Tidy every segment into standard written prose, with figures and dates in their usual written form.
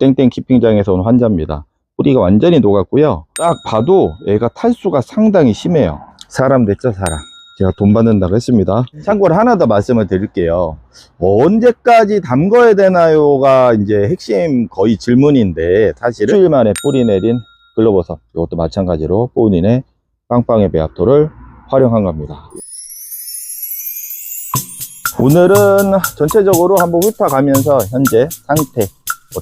땡땡 키핑장에서 온 환자입니다. 뿌리가 완전히 녹았고요. 딱 봐도 얘가 탈수가 상당히 심해요. 사람 됐죠, 사람. 제가 돈 받는다고 했습니다. 참고로 하나 더 말씀을 드릴게요. 언제까지 담궈야 되나요가 이제 핵심 거의 질문인데, 사실은 일주일 만에 뿌리 내린 글로버섯, 이것도 마찬가지로 본인의 빵빵의 배합토를 활용한 겁니다. 오늘은 전체적으로 한번 훑어가면서 현재 상태,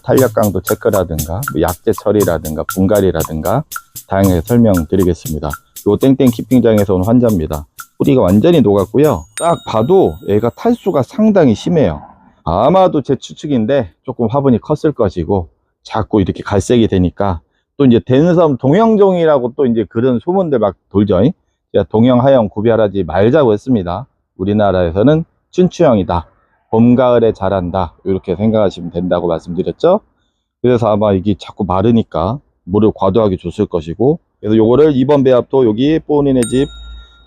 탄력 강도 체크라든가 약재 처리라든가 분갈이라든가 다양하게 설명드리겠습니다. 요 땡땡 키핑장에서 온 환자입니다. 뿌리가 완전히 녹았고요. 딱 봐도 얘가 탈수가 상당히 심해요. 아마도 제 추측인데 조금 화분이 컸을 것이고 자꾸 이렇게 갈색이 되니까, 또 이제 댄섬 동형종이라고 또 이제 그런 소문들 막 돌죠. 제가 동형 하형 구별하지 말자고 했습니다. 우리나라에서는 춘추형이다, 봄 가을에 자란다, 이렇게 생각하시면 된다고 말씀드렸죠. 그래서 아마 이게 자꾸 마르니까 물을 과도하게 줬을 것이고, 그래서 요거를 2번 배합토, 여기 본인의 집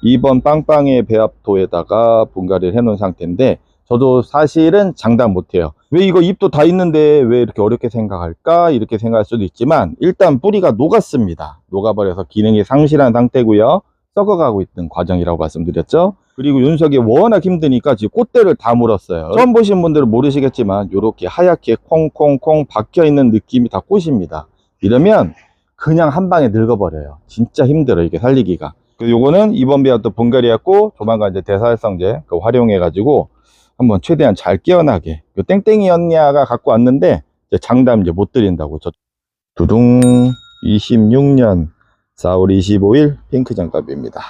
2번 빵빵의 배합토에다가 분갈이를 해 놓은 상태인데, 저도 사실은 장담 못해요. 왜 이거 잎도 다 있는데 왜 이렇게 어렵게 생각할까, 이렇게 생각할 수도 있지만, 일단 뿌리가 녹았습니다. 녹아버려서 기능이 상실한 상태고요, 썩어가고 있던 과정이라고 말씀드렸죠. 그리고 윤석이 워낙 힘드니까 지금 꽃대를 다 물었어요. 처음 보신 분들은 모르시겠지만 이렇게 하얗게 콩콩콩 박혀 있는 느낌이 다 꽃입니다. 이러면 그냥 한 방에 늙어버려요. 진짜 힘들어요, 이게 살리기가. 요거는 2번 배합토 분갈이였고, 조만간 이제 대사활성제 활용해 가지고 한번 최대한 잘 깨어나게. 요 땡땡이 언니가 갖고 왔는데 이제 장담 이제 못 드린다고. 저 두둥 26년 4월 25일 핑크 장갑입니다.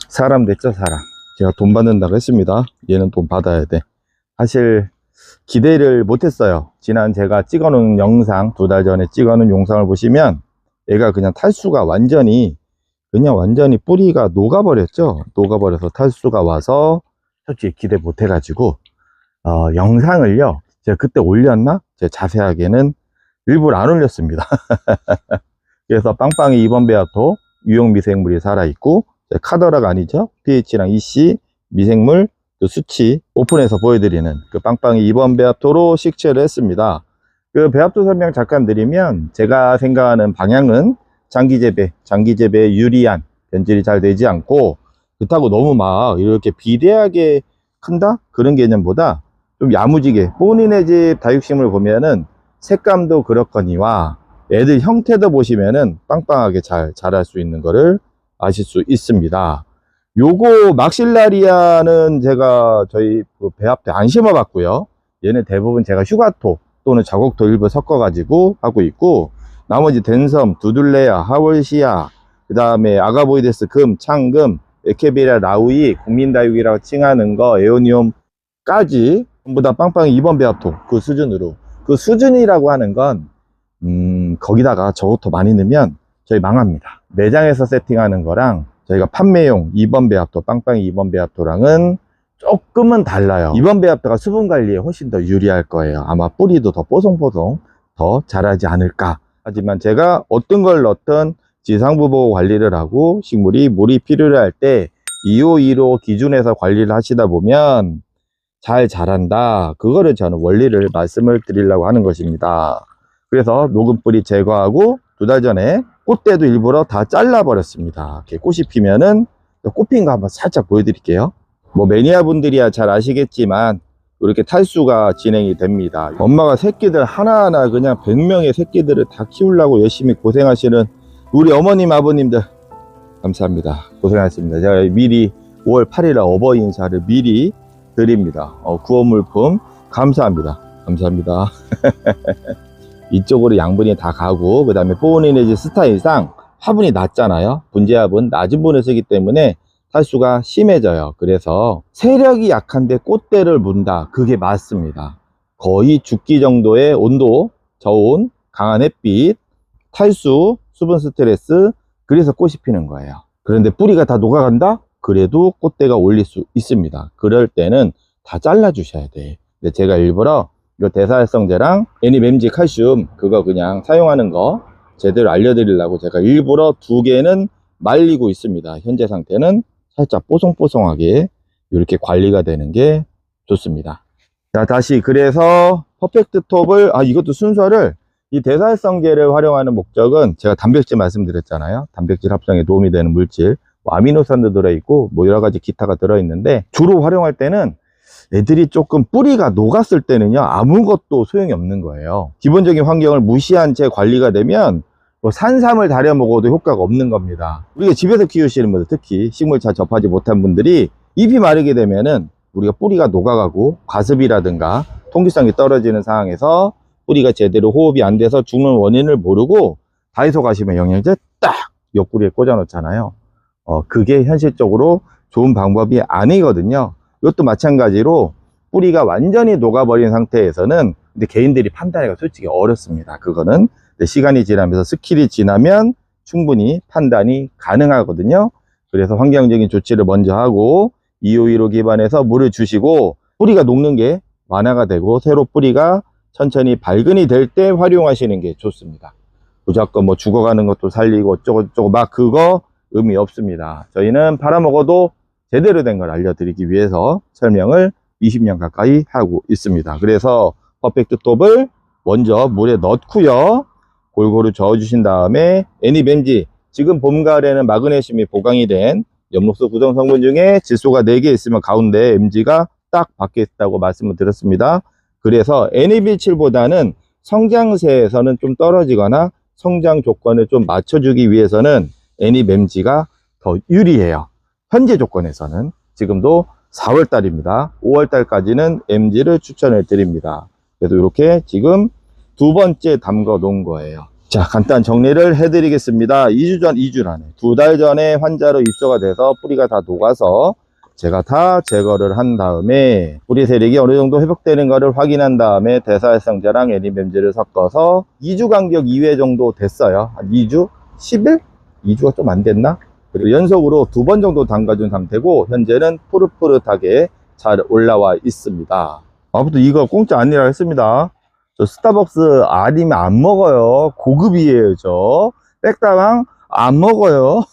사람 됐죠, 사람. 제가 돈 받는다고 했습니다. 얘는 돈 받아야 돼. 사실 기대를 못했어요. 지난 제가 찍어놓은 영상, 2달 전에 찍어놓은 영상을 보시면 얘가 그냥 탈수가 완전히 뿌리가 녹아버렸죠. 녹아버려서 탈수가 와서 솔직히 기대 못해가지고 영상을요, 제가 그때 올렸나? 제가 자세하게는 일부러 안 올렸습니다. 그래서 빵빵이 2번 배합토 유용 미생물이 살아있고, 카더라가 아니죠, pH랑 EC 미생물 그 수치 오픈해서 보여드리는 그 빵빵이 2번 배합토로 식재를 했습니다. 그 배합토 설명 잠깐 드리면, 제가 생각하는 방향은 장기재배에 유리한, 변질이 잘 되지 않고, 그렇다고 너무 막 이렇게 비대하게 큰다? 그런 개념보다 좀 야무지게, 본인의 집 다육식물 보면은 색감도 그렇거니와 애들 형태도 보시면은 빵빵하게 잘 자랄 수 있는 거를 아실 수 있습니다. 요거 막실라리아는 제가 저희 배합토에 안 심어 봤고요. 얘는 대부분 제가 휴가토 또는 자곡토 일부 섞어 가지고 하고 있고, 나머지 댄섬, 두둘레아, 하월시아, 그 다음에 아가보이데스 금, 창금, 에케베리아 라우이, 국민다육이라고 칭하는 거, 에오니움까지 전부 다 빵빵이 2번 배합토 그 수준으로. 그 수준이라고 하는 건 거기다가 저것도 많이 넣으면 저희 망합니다. 매장에서 세팅하는 거랑 저희가 판매용 2번 배합토, 빵빵이 2번 배합토랑은 조금은 달라요. 2번 배합토가 수분 관리에 훨씬 더 유리할 거예요. 아마 뿌리도 더 뽀송뽀송 더 자라지 않을까. 하지만 제가 어떤 걸 넣든 지상부 보호 관리를 하고, 식물이 물이 필요할 때 252로 기준에서 관리를 하시다 보면 잘 자란다. 그거를 저는 원리를 말씀을 드리려고 하는 것입니다. 그래서 녹은 뿌리 제거하고, 2달 전에 꽃대도 일부러 다 잘라 버렸습니다. 이렇게 꽃이 피면은 꽃 핀 거 한번 살짝 보여드릴게요. 뭐 매니아 분들이야 잘 아시겠지만 이렇게 탈수가 진행이 됩니다. 엄마가 새끼들 하나하나 그냥 100명의 새끼들을 다 키우려고 열심히 고생하시는 우리 어머님, 아버님들 감사합니다. 고생하셨습니다. 제가 미리 5월 8일 어버이 인사를 미리 드립니다. 구원물품 감사합니다. 감사합니다. 이쪽으로 양분이 다 가고, 그 다음에 본인의 스타일상 화분이 낮잖아요. 분재합은 낮은 분을 쓰기 때문에 탈수가 심해져요. 그래서 세력이 약한데 꽃대를 문다, 그게 맞습니다. 거의 죽기 정도의 온도, 저온, 강한 햇빛, 탈수, 수분 스트레스, 그래서 꽃이 피는 거예요. 그런데 뿌리가 다 녹아간다? 그래도 꽃대가 올릴 수 있습니다. 그럴 때는 다 잘라 주셔야 돼. 근데 제가 일부러 이 대사활성제랑 애니멤지 칼슘 그거 그냥 사용하는 거 제대로 알려드리려고 제가 일부러 2개는 말리고 있습니다. 현재 상태는 살짝 뽀송뽀송하게 이렇게 관리가 되는 게 좋습니다. 자, 다시 그래서 퍼펙트 톱을 이것도 순서를 이 대사성제를 활용하는 목적은 제가 단백질 말씀드렸잖아요. 단백질 합성에 도움이 되는 물질, 뭐 아미노산도 들어있고 뭐 여러 가지 기타가 들어있는데, 주로 활용할 때는 애들이 조금 뿌리가 녹았을 때는요, 아무것도 소용이 없는 거예요. 기본적인 환경을 무시한 채 관리가 되면 뭐 산삼을 다려 먹어도 효과가 없는 겁니다. 우리가 집에서 키우시는 분들, 특히 식물 잘 접하지 못한 분들이 잎이 마르게 되면은 우리가 뿌리가 녹아가고 과습이라든가 통기성이 떨어지는 상황에서 뿌리가 제대로 호흡이 안 돼서 죽는 원인을 모르고 다이소 가시면 영양제 딱 옆구리에 꽂아 놓잖아요. 그게 현실적으로 좋은 방법이 아니거든요. 이것도 마찬가지로 뿌리가 완전히 녹아버린 상태에서는 근데 개인들이 판단하기가 솔직히 어렵습니다. 그거는 시간이 지나면서 스킬이 지나면 충분히 판단이 가능하거든요. 그래서 환경적인 조치를 먼저 하고 EOE로 기반해서 물을 주시고, 뿌리가 녹는 게 완화가 되고 새로 뿌리가 천천히 발근이 될 때 활용하시는 게 좋습니다. 무조건 뭐 죽어가는 것도 살리고 어쩌고저쩌고 막 그거 의미 없습니다. 저희는 팔아먹어도 제대로 된 걸 알려드리기 위해서 설명을 20년 가까이 하고 있습니다. 그래서 퍼펙트 톱을 먼저 물에 넣고요, 골고루 저어주신 다음에 애니벤지, 지금 봄, 가을에는 마그네슘이 보강이 된 엽록소 구성 성분 중에 질소가 4개 있으면 가운데 MG가 딱 박혀 있다고 말씀을 드렸습니다. 그래서 NAB7보다는 성장세에서는 좀 떨어지거나 성장 조건을 좀 맞춰주기 위해서는 NABMG가 더 유리해요. 현재 조건에서는. 지금도 4월달입니다. 5월달까지는 MG를 추천을 드립니다. 그래서 이렇게 지금 두 번째 담궈 놓은 거예요. 자, 간단 정리를 해드리겠습니다. 2주라네. 2달 전에 환자로 입소가 돼서 뿌리가 다 녹아서 제가 다 제거를 한 다음에 뿌리 세력이 어느 정도 회복되는 것을 확인한 다음에 대사활성제랑 애니뱀지를 섞어서 2주 간격 2회 정도 됐어요. 한 2주? 10일? 2주가 좀 안 됐나? 그리고 연속으로 2번 정도 담가준 상태고 현재는 푸릇푸릇하게 잘 올라와 있습니다. 아무튼 이거 공짜 아니라 했습니다. 저 스타벅스 아니면 안 먹어요. 고급이에요. 저 백다방 안 먹어요.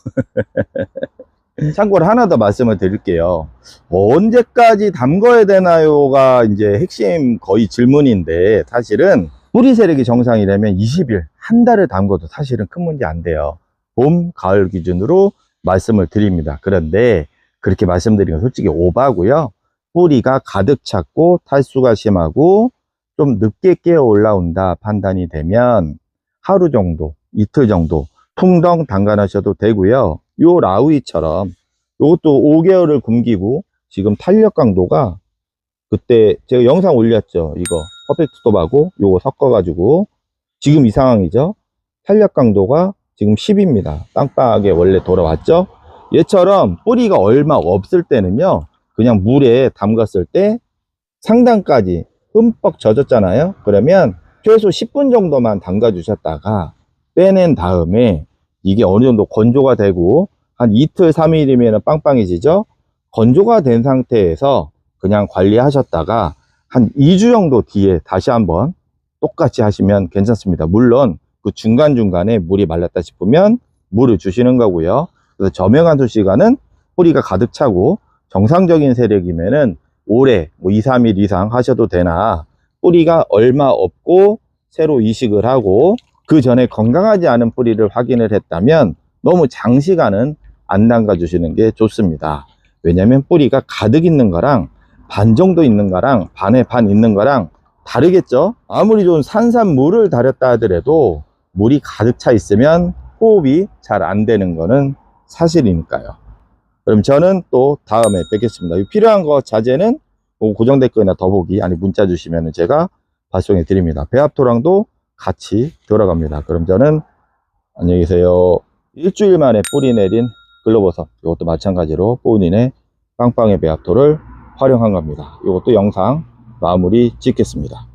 참고로 하나 더 말씀을 드릴게요. 언제까지 담궈야 되나요가 이제 핵심 거의 질문인데, 사실은 뿌리 세력이 정상이라면 20일, 한 달을 담궈도 사실은 큰 문제 안 돼요. 봄, 가을 기준으로 말씀을 드립니다. 그런데 그렇게 말씀드리면 솔직히 오바고요. 뿌리가 가득 찼고 탈수가 심하고 좀 늦게 깨어 올라온다 판단이 되면 하루 정도, 이틀 정도 퉁덩 담가 놓으셔도 되고요. 요 라우이처럼 요것도 5개월을 굶기고 지금 탄력 강도가, 그때 제가 영상 올렸죠. 이거 퍼펙트 톱하고 요거 섞어 가지고 지금 이 상황이죠. 탄력 강도가 지금 10입니다. 빵빵하게 원래 돌아왔죠. 얘처럼 뿌리가 얼마 없을 때는요, 그냥 물에 담갔을 때 상단까지 흠뻑 젖었잖아요. 그러면 최소 10분 정도만 담가 주셨다가 빼낸 다음에 이게 어느 정도 건조가 되고 한 이틀 3일이면 빵빵해지죠. 건조가 된 상태에서 그냥 관리하셨다가 한 2주 정도 뒤에 다시 한번 똑같이 하시면 괜찮습니다. 물론 그 중간중간에 물이 말랐다 싶으면 물을 주시는 거고요. 그래서 저명한수 시간은 뿌리가 가득 차고 정상적인 세력이면은 오래 뭐 2, 3일 이상 하셔도 되나, 뿌리가 얼마 없고 새로 이식을 하고 그 전에 건강하지 않은 뿌리를 확인을 했다면 너무 장시간은 안 담가 주시는 게 좋습니다. 왜냐면 뿌리가 가득 있는 거랑 반 정도 있는 거랑 반에 반 있는 거랑 다르겠죠. 아무리 좋은 산삼물을 달였다 하더라도 물이 가득 차 있으면 호흡이 잘 안 되는 거는 사실이니까요. 그럼 저는 또 다음에 뵙겠습니다. 필요한 거 자재는 고정 댓글이나 더보기 아니 문자 주시면 제가 발송해 드립니다. 배합토랑도 같이 들어갑니다. 그럼 저는 안녕히 계세요. 일주일 만에 뿌리 내린 글로버섯, 이것도 마찬가지로 본인의 빵빵의 배합토를 활용한 겁니다. 이것도 영상 마무리 짓겠습니다.